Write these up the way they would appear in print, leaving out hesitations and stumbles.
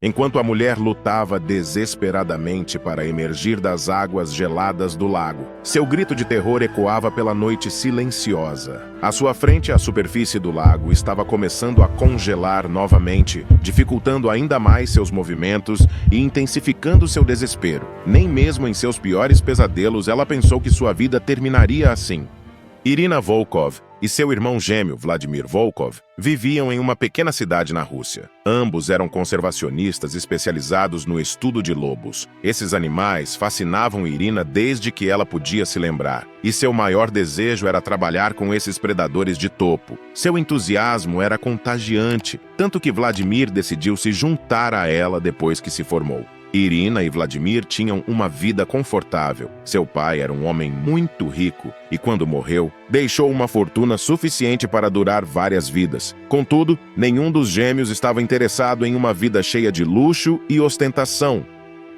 enquanto a mulher lutava desesperadamente para emergir das águas geladas do lago. Seu grito de terror ecoava pela noite silenciosa. À sua frente, a superfície do lago estava começando a congelar novamente, dificultando ainda mais seus movimentos e intensificando seu desespero. Nem mesmo em seus piores pesadelos ela pensou que sua vida terminaria assim. Irina Volkov e seu irmão gêmeo, Vladimir Volkov, viviam em uma pequena cidade na Rússia. Ambos eram conservacionistas especializados no estudo de lobos. Esses animais fascinavam Irina desde que ela podia se lembrar, e seu maior desejo era trabalhar com esses predadores de topo. Seu entusiasmo era contagiante, tanto que Vladimir decidiu se juntar a ela depois que se formou. Irina e Vladimir tinham uma vida confortável. Seu pai era um homem muito rico e, quando morreu, deixou uma fortuna suficiente para durar várias vidas. Contudo, nenhum dos gêmeos estava interessado em uma vida cheia de luxo e ostentação.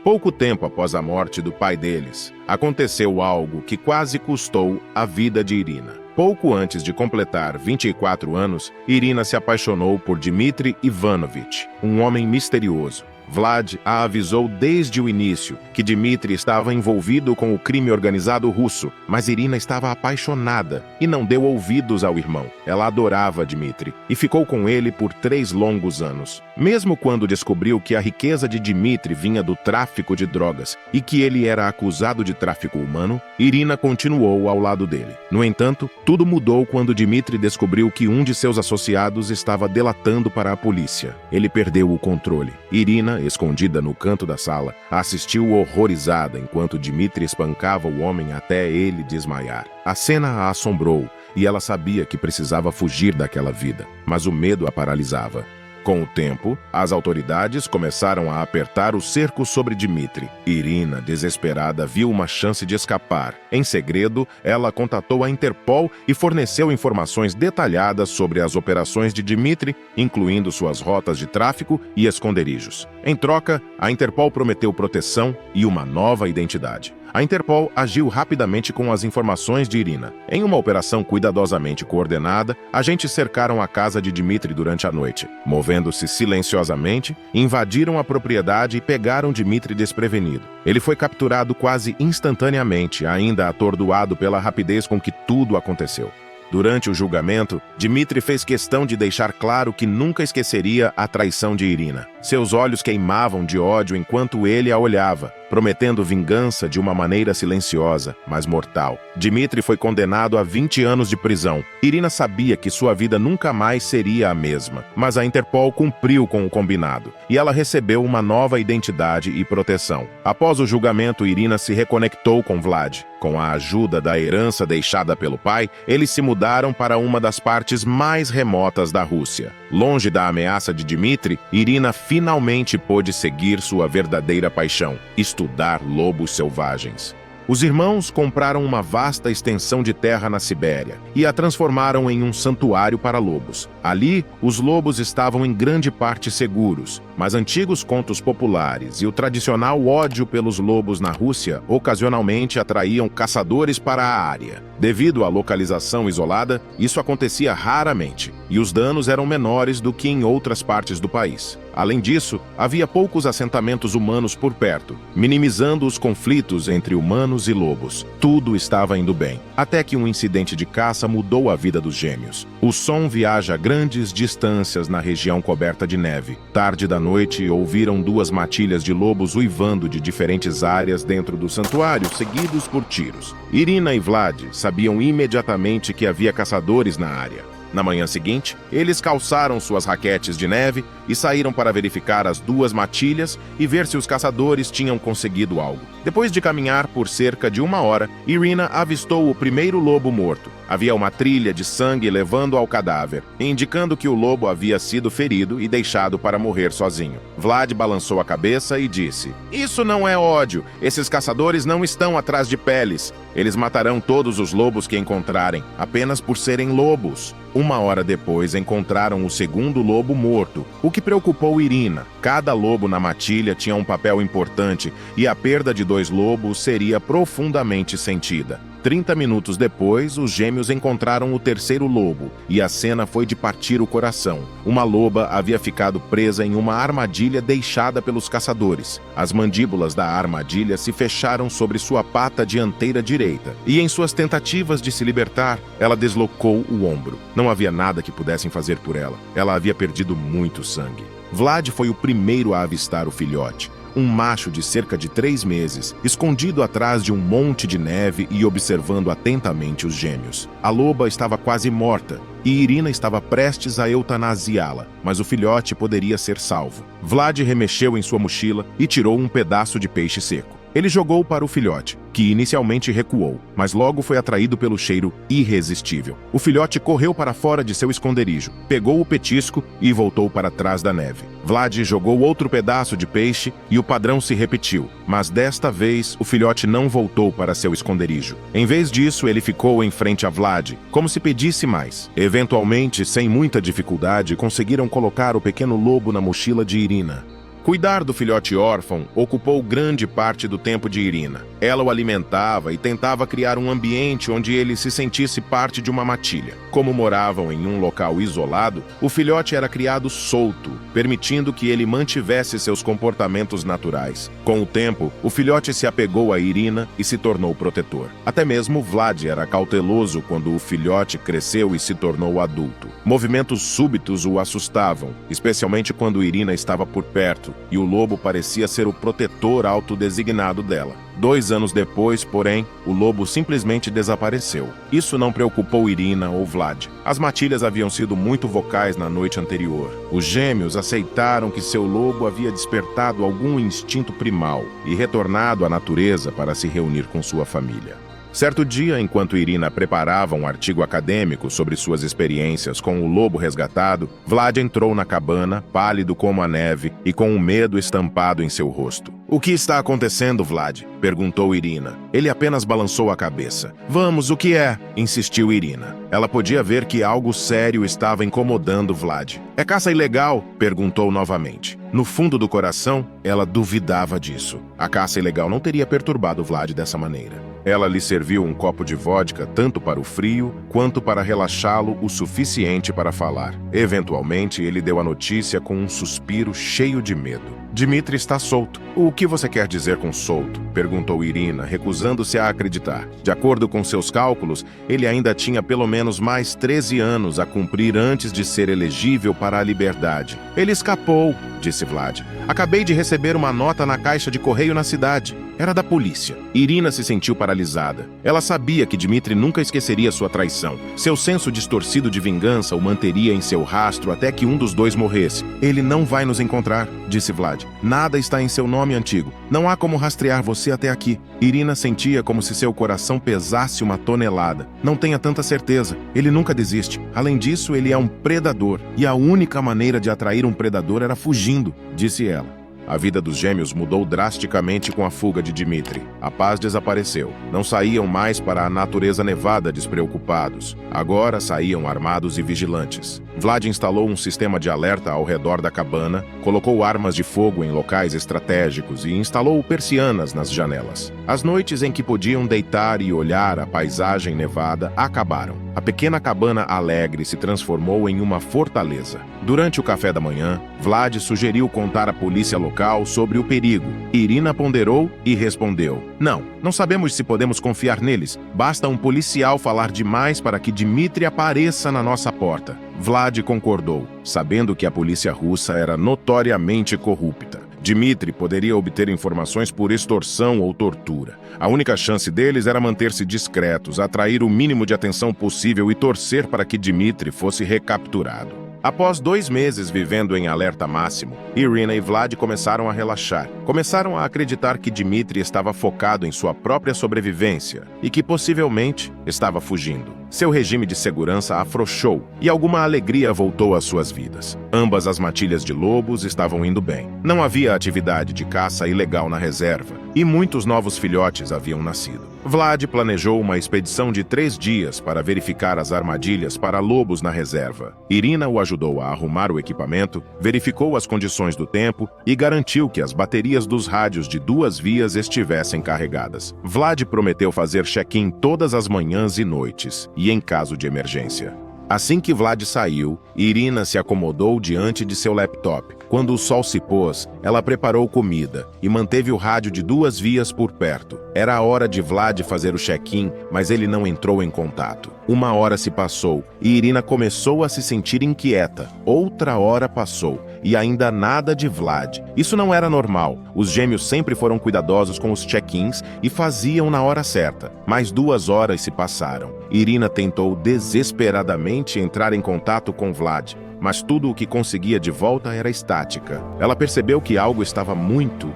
Pouco tempo após a morte do pai deles, aconteceu algo que quase custou a vida de Irina. Pouco antes de completar 24 anos, Irina se apaixonou por Dmitry Ivanovich, um homem misterioso. Vlad a avisou desde o início que Dmitry estava envolvido com o crime organizado russo, mas Irina estava apaixonada e não deu ouvidos ao irmão. Ela adorava Dmitry e ficou com ele por 3 longos anos. Mesmo quando descobriu que a riqueza de Dmitry vinha do tráfico de drogas e que ele era acusado de tráfico humano, Irina continuou ao lado dele. No entanto, tudo mudou quando Dmitry descobriu que um de seus associados estava delatando para a polícia. Ele perdeu o controle. Irina, escondida no canto da sala, assistiu horrorizada enquanto Dmitry espancava o homem até ele desmaiar. A cena a assombrou e ela sabia que precisava fugir daquela vida, mas o medo a paralisava. Com o tempo, as autoridades começaram a apertar o cerco sobre Dmitry. Irina, desesperada, viu uma chance de escapar. Em segredo, ela contatou a Interpol e forneceu informações detalhadas sobre as operações de Dmitry, incluindo suas rotas de tráfico e esconderijos. Em troca, a Interpol prometeu proteção e uma nova identidade. A Interpol agiu rapidamente com as informações de Irina. Em uma operação cuidadosamente coordenada, agentes cercaram a casa de Dmitry durante a noite. Movendo-se silenciosamente, invadiram a propriedade e pegaram Dmitry desprevenido. Ele foi capturado quase instantaneamente, ainda atordoado pela rapidez com que tudo aconteceu. Durante o julgamento, Dmitry fez questão de deixar claro que nunca esqueceria a traição de Irina. Seus olhos queimavam de ódio enquanto ele a olhava, prometendo vingança de uma maneira silenciosa, mas mortal. Dmitry foi condenado a 20 anos de prisão. Irina sabia que sua vida nunca mais seria a mesma, mas a Interpol cumpriu com o combinado, e ela recebeu uma nova identidade e proteção. Após o julgamento, Irina se reconectou com Vlad. Com a ajuda da herança deixada pelo pai, eles se mudaram para uma das partes mais remotas da Rússia. Longe da ameaça de Dmitry, Irina finalmente pôde seguir sua verdadeira paixão: estudar lobos selvagens. Os irmãos compraram uma vasta extensão de terra na Sibéria e a transformaram em um santuário para lobos. Ali, os lobos estavam em grande parte seguros, mas antigos contos populares e o tradicional ódio pelos lobos na Rússia ocasionalmente atraíam caçadores para a área. Devido à localização isolada, isso acontecia raramente, e os danos eram menores do que em outras partes do país. Além disso, havia poucos assentamentos humanos por perto, minimizando os conflitos entre humanos e lobos. Tudo estava indo bem, até que um incidente de caça mudou a vida dos gêmeos. O som viaja a grandes distâncias na região coberta de neve. Tarde da noite, ouviram 2 matilhas de lobos uivando de diferentes áreas dentro do santuário, seguidos por tiros. Irina e Vlad sabiam imediatamente que havia caçadores na área. Na manhã seguinte, eles calçaram suas raquetes de neve e saíram para verificar as 2 matilhas e ver se os caçadores tinham conseguido algo. Depois de caminhar por cerca de 1 hora, Irina avistou o primeiro lobo morto. Havia uma trilha de sangue levando ao cadáver, indicando que o lobo havia sido ferido e deixado para morrer sozinho. Vlad balançou a cabeça e disse: "Isso não é ódio. Esses caçadores não estão atrás de peles. Eles matarão todos os lobos que encontrarem, apenas por serem lobos." 1 hora depois, encontraram o segundo lobo morto, o que preocupou Irina. Cada lobo na matilha tinha um papel importante e a perda de 2 lobos seria profundamente sentida. 30 minutos depois, os gêmeos encontraram o terceiro lobo, e a cena foi de partir o coração. Uma loba havia ficado presa em uma armadilha deixada pelos caçadores. As mandíbulas da armadilha se fecharam sobre sua pata dianteira direita, e em suas tentativas de se libertar, ela deslocou o ombro. Não havia nada que pudessem fazer por ela. Ela havia perdido muito sangue. Vlad foi o primeiro a avistar o filhote. Um macho de cerca de 3 meses, escondido atrás de um monte de neve e observando atentamente os gêmeos. A loba estava quase morta e Irina estava prestes a eutanasiá-la, mas o filhote poderia ser salvo. Vlad remexeu em sua mochila e tirou um pedaço de peixe seco. Ele jogou para o filhote, que inicialmente recuou, mas logo foi atraído pelo cheiro irresistível. O filhote correu para fora de seu esconderijo, pegou o petisco e voltou para trás da neve. Vlad jogou outro pedaço de peixe e o padrão se repetiu, mas desta vez o filhote não voltou para seu esconderijo. Em vez disso, ele ficou em frente a Vlad, como se pedisse mais. Eventualmente, sem muita dificuldade, conseguiram colocar o pequeno lobo na mochila de Irina. Cuidar do filhote órfão ocupou grande parte do tempo de Irina. Ela o alimentava e tentava criar um ambiente onde ele se sentisse parte de uma matilha. Como moravam em um local isolado, o filhote era criado solto, permitindo que ele mantivesse seus comportamentos naturais. Com o tempo, o filhote se apegou a Irina e se tornou protetor. Até mesmo Vlad era cauteloso quando o filhote cresceu e se tornou adulto. Movimentos súbitos o assustavam, especialmente quando Irina estava por perto, e o lobo parecia ser o protetor autodesignado dela. 2 anos depois, porém, o lobo simplesmente desapareceu. Isso não preocupou Irina ou Vlad. As matilhas haviam sido muito vocais na noite anterior. Os gêmeos aceitaram que seu lobo havia despertado algum instinto primal e retornado à natureza para se reunir com sua família. Certo dia, enquanto Irina preparava um artigo acadêmico sobre suas experiências com o lobo resgatado, Vlad entrou na cabana, pálido como a neve e com um medo estampado em seu rosto. "O que está acontecendo, Vlad?" perguntou Irina. Ele apenas balançou a cabeça. "Vamos, o que é?" insistiu Irina. Ela podia ver que algo sério estava incomodando Vlad. "É caça ilegal?" perguntou novamente. No fundo do coração, ela duvidava disso. A caça ilegal não teria perturbado Vlad dessa maneira. Ela lhe serviu um copo de vodka tanto para o frio quanto para relaxá-lo o suficiente para falar. Eventualmente, ele deu a notícia com um suspiro cheio de medo. "Dmitri está solto." "O que você quer dizer com solto?" perguntou Irina, recusando-se a acreditar. De acordo com seus cálculos, ele ainda tinha pelo menos mais 13 anos a cumprir antes de ser elegível para a liberdade. "Ele escapou", disse Vlad. "Acabei de receber uma nota na caixa de correio na cidade. Era da polícia." Irina se sentiu paralisada. Ela sabia que Dmitri nunca esqueceria sua traição. Seu senso distorcido de vingança o manteria em seu rastro até que um dos dois morresse. "Ele não vai nos encontrar", disse Vlad. "Nada está em seu nome antigo. Não há como rastrear você até aqui." Irina sentia como se seu coração pesasse uma tonelada. "Não tenha tanta certeza. Ele nunca desiste. Além disso, ele é um predador. E a única maneira de atrair um predador era fugindo", disse ela. A vida dos gêmeos mudou drasticamente com a fuga de Dmitri. A paz desapareceu. Não saíam mais para a natureza nevada despreocupados. Agora saíam armados e vigilantes. Vlad instalou um sistema de alerta ao redor da cabana, colocou armas de fogo em locais estratégicos e instalou persianas nas janelas. As noites em que podiam deitar e olhar a paisagem nevada acabaram. A pequena cabana alegre se transformou em uma fortaleza. Durante o café da manhã, Vlad sugeriu contar à polícia local sobre o perigo. Irina ponderou e respondeu: Não sabemos se podemos confiar neles. Basta um policial falar demais para que Dmitri apareça na nossa porta." Vlad concordou, sabendo que a polícia russa era notoriamente corrupta. Dmitri poderia obter informações por extorsão ou tortura. A única chance deles era manter-se discretos, atrair o mínimo de atenção possível e torcer para que Dmitri fosse recapturado. Após 2 meses vivendo em alerta máximo, Irina e Vlad começaram a relaxar. Começaram a acreditar que Dmitri estava focado em sua própria sobrevivência e que possivelmente estava fugindo. seu regime de segurança afrouxou e alguma alegria voltou às suas vidas. Ambas as matilhas de lobos estavam indo bem. Não havia atividade de caça ilegal na reserva e muitos novos filhotes haviam nascido. Vlad planejou uma expedição de 3 dias para verificar as armadilhas para lobos na reserva. Irina o ajudou a arrumar o equipamento, verificou as condições do tempo e garantiu que as baterias dos rádios de 2 vias estivessem carregadas. Vlad prometeu fazer check-in todas as manhãs e noites, e em caso de emergência. Assim que Vlad saiu, Irina se acomodou diante de seu laptop. Quando o sol se pôs, ela preparou comida e manteve o rádio de 2 vias por perto. Era a hora de Vlad fazer o check-in, mas ele não entrou em contato. 1 hora se passou e Irina começou a se sentir inquieta. Outra hora passou e ainda nada de Vlad. Isso não era normal. Os gêmeos sempre foram cuidadosos com os check-ins e faziam na hora certa. Mais 2 horas se passaram. Irina tentou desesperadamente entrar em contato com Vlad, mas tudo o que conseguia de volta era estática. Ela percebeu que algo estava muito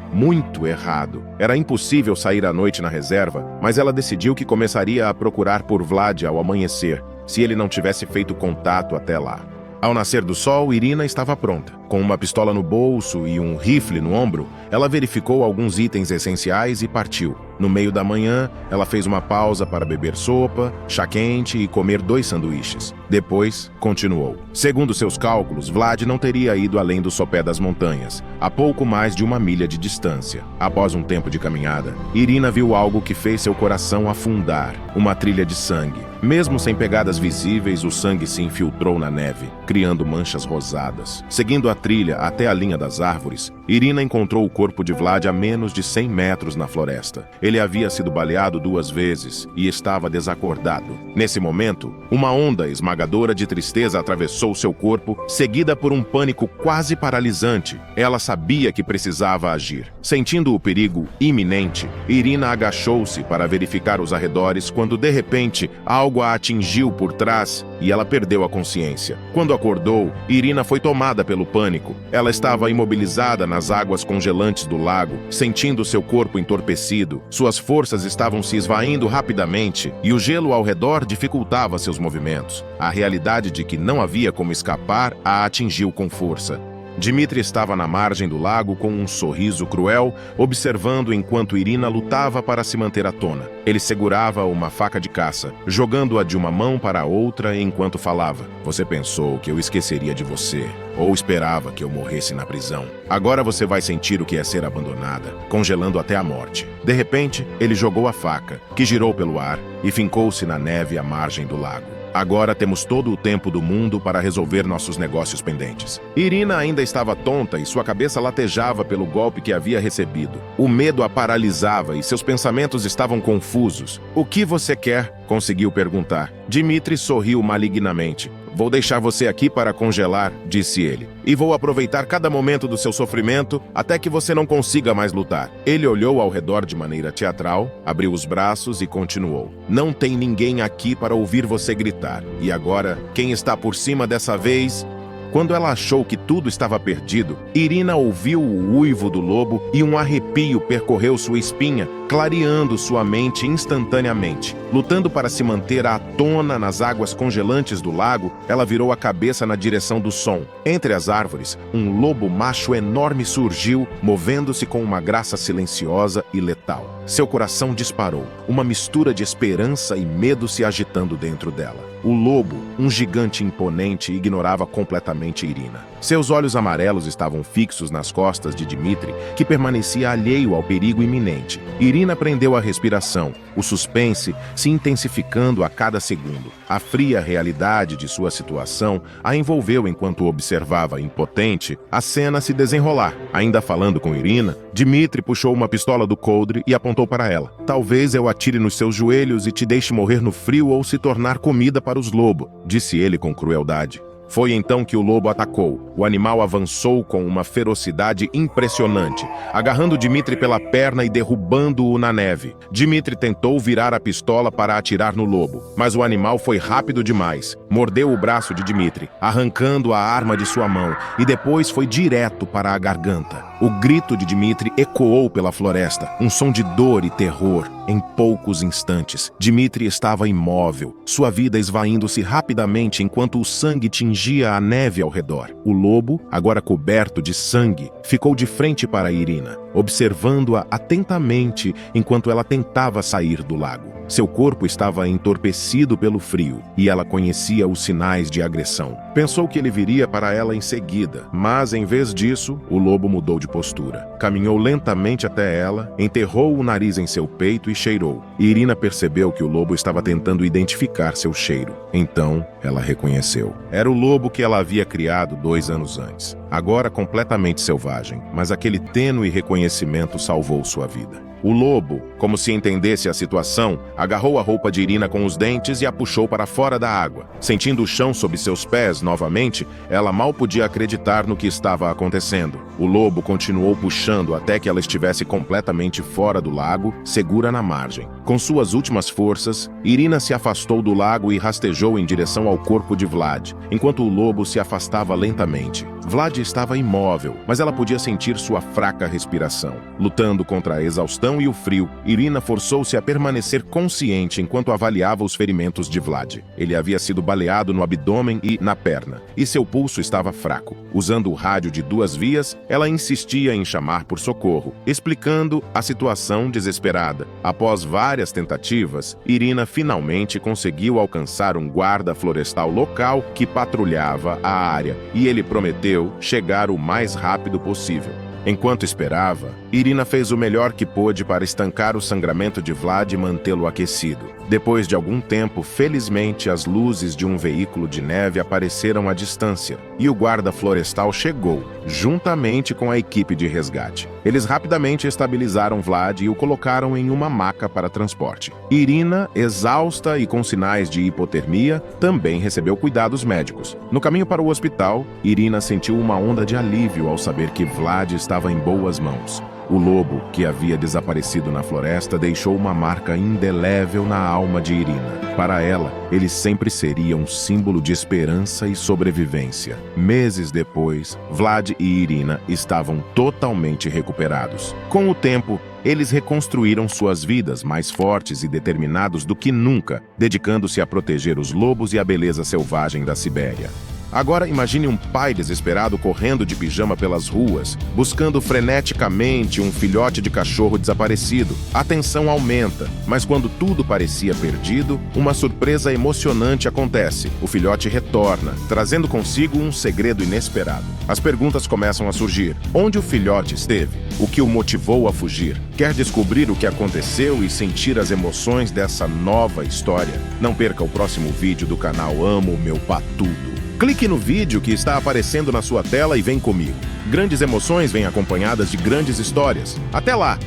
errado. Era impossível sair à noite na reserva, mas ela decidiu que começaria a procurar por Vlad ao amanhecer, se ele não tivesse feito contato até lá. Ao nascer do sol, Irina estava pronta. Com uma pistola no bolso e um rifle no ombro, ela verificou alguns itens essenciais e partiu. No meio da manhã, ela fez uma pausa para beber sopa, chá quente e comer 2 sanduíches. Depois, continuou. Segundo seus cálculos, Vlad não teria ido além do sopé das montanhas, a pouco mais de 1 milha de distância. Após um tempo de caminhada, Irina viu algo que fez seu coração afundar, uma trilha de sangue. Mesmo sem pegadas visíveis, o sangue se infiltrou na neve, criando manchas rosadas. Seguindo a trilha até a linha das árvores, Irina encontrou o corpo de Vlad a menos de 100 metros na floresta. Ele havia sido baleado 2 vezes e estava desacordado. Nesse momento, uma onda esmagadora de tristeza atravessou seu corpo, seguida por um pânico quase paralisante. Ela sabia que precisava agir. Sentindo o perigo iminente, Irina agachou-se para verificar os arredores quando, de repente, algo a atingiu por trás e ela perdeu a consciência. Quando acordou, Irina foi tomada pelo pânico. Ela estava imobilizada nas águas congelantes do lago, sentindo seu corpo entorpecido. Suas forças estavam se esvaindo rapidamente e o gelo ao redor dificultava seus movimentos. A realidade de que não havia como escapar a atingiu com força. Dmitri estava na margem do lago com um sorriso cruel, observando enquanto Irina lutava para se manter à tona. Ele segurava uma faca de caça, jogando-a de uma mão para a outra enquanto falava. Você pensou que eu esqueceria de você, ou esperava que eu morresse na prisão. Agora você vai sentir o que é ser abandonada, congelando até a morte. De repente, ele jogou a faca, que girou pelo ar, e fincou-se na neve à margem do lago. Agora temos todo o tempo do mundo para resolver nossos negócios pendentes. Irina ainda estava tonta e sua cabeça latejava pelo golpe que havia recebido. O medo a paralisava e seus pensamentos estavam confusos. O que você quer? Conseguiu perguntar. Dmitri sorriu malignamente. Vou deixar você aqui para congelar, disse ele. E vou aproveitar cada momento do seu sofrimento até que você não consiga mais lutar. Ele olhou ao redor de maneira teatral, abriu os braços e continuou. Não tem ninguém aqui para ouvir você gritar. E agora, quem está por cima dessa vez? Quando ela achou que tudo estava perdido, Irina ouviu o uivo do lobo e um arrepio percorreu sua espinha, clareando sua mente instantaneamente. Lutando para se manter à tona nas águas congelantes do lago, ela virou a cabeça na direção do som. Entre as árvores, um lobo macho enorme surgiu, movendo-se com uma graça silenciosa e letal. Seu coração disparou, uma mistura de esperança e medo se agitando dentro dela. O lobo, um gigante imponente, ignorava completamente Irina. Seus olhos amarelos estavam fixos nas costas de Dmitri, que permanecia alheio ao perigo iminente. Irina prendeu a respiração, o suspense se intensificando a cada segundo. A fria realidade de sua situação a envolveu enquanto observava, impotente, a cena se desenrolar. Ainda falando com Irina, Dmitri puxou uma pistola do coldre e apontou para ela. Talvez eu atire nos seus joelhos e te deixe morrer no frio ou se tornar comida para os lobos, disse ele com crueldade. Foi então que o lobo atacou. O animal avançou com uma ferocidade impressionante, agarrando Dmitri pela perna e derrubando-o na neve. Dmitri tentou virar a pistola para atirar no lobo, mas o animal foi rápido demais. Mordeu o braço de Dmitri, arrancando a arma de sua mão, e depois foi direto para a garganta. O grito de Dmitri ecoou pela floresta, um som de dor e terror. Em poucos instantes, Dmitri estava imóvel, sua vida esvaindo-se rapidamente enquanto o sangue tingia a neve ao redor. O lobo, agora coberto de sangue, ficou de frente para Irina, observando-a atentamente enquanto ela tentava sair do lago. Seu corpo estava entorpecido pelo frio e ela conhecia os sinais de agressão. Pensou que ele viria para ela em seguida, mas em vez disso, o lobo mudou de postura. Caminhou lentamente até ela, enterrou o nariz em seu peito e cheirou. Irina percebeu que o lobo estava tentando identificar seu cheiro. Então, ela reconheceu. Era o lobo que ela havia criado 2 anos antes. Agora completamente selvagem, mas aquele tênue reconhecimento salvou sua vida. O lobo, como se entendesse a situação, agarrou a roupa de Irina com os dentes e a puxou para fora da água. Sentindo o chão sob seus pés novamente, ela mal podia acreditar no que estava acontecendo. O lobo continuou puxando até que ela estivesse completamente fora do lago, segura na margem. Com suas últimas forças, Irina se afastou do lago e rastejou em direção ao corpo de Vlad, enquanto o lobo se afastava lentamente. Vlad estava imóvel, mas ela podia sentir sua fraca respiração. Lutando contra a exaustão e o frio, Irina forçou-se a permanecer consciente enquanto avaliava os ferimentos de Vlad. Ele havia sido baleado no abdômen e na perna, e seu pulso estava fraco. Usando o rádio de 2 vias, ela insistia em chamar por socorro, explicando a situação desesperada. Após várias tentativas, Irina finalmente conseguiu alcançar um guarda florestal local que patrulhava a área, e ele prometeu chegar o mais rápido possível. Enquanto esperava, Irina fez o melhor que pôde para estancar o sangramento de Vlad e mantê-lo aquecido. Depois de algum tempo, felizmente, as luzes de um veículo de neve apareceram à distância e o guarda florestal chegou, juntamente com a equipe de resgate. Eles rapidamente estabilizaram Vlad e o colocaram em uma maca para transporte. Irina, exausta e com sinais de hipotermia, também recebeu cuidados médicos. No caminho para o hospital, Irina sentiu uma onda de alívio ao saber que Vlad estava em boas mãos. O lobo, que havia desaparecido na floresta, deixou uma marca indelével na alma de Irina. Para ela, ele sempre seria um símbolo de esperança e sobrevivência. Meses depois, Vlad e Irina estavam totalmente recuperados. Com o tempo, eles reconstruíram suas vidas mais fortes e determinados do que nunca, dedicando-se a proteger os lobos e a beleza selvagem da Sibéria. Agora imagine um pai desesperado correndo de pijama pelas ruas, buscando freneticamente um filhote de cachorro desaparecido. A tensão aumenta, mas quando tudo parecia perdido, uma surpresa emocionante acontece. O filhote retorna, trazendo consigo um segredo inesperado. As perguntas começam a surgir. Onde o filhote esteve? O que o motivou a fugir? Quer descobrir o que aconteceu e sentir as emoções dessa nova história? Não perca o próximo vídeo do canal Amo Meu Patudo. Clique no vídeo que está aparecendo na sua tela e vem comigo. Grandes emoções vêm acompanhadas de grandes histórias. Até lá!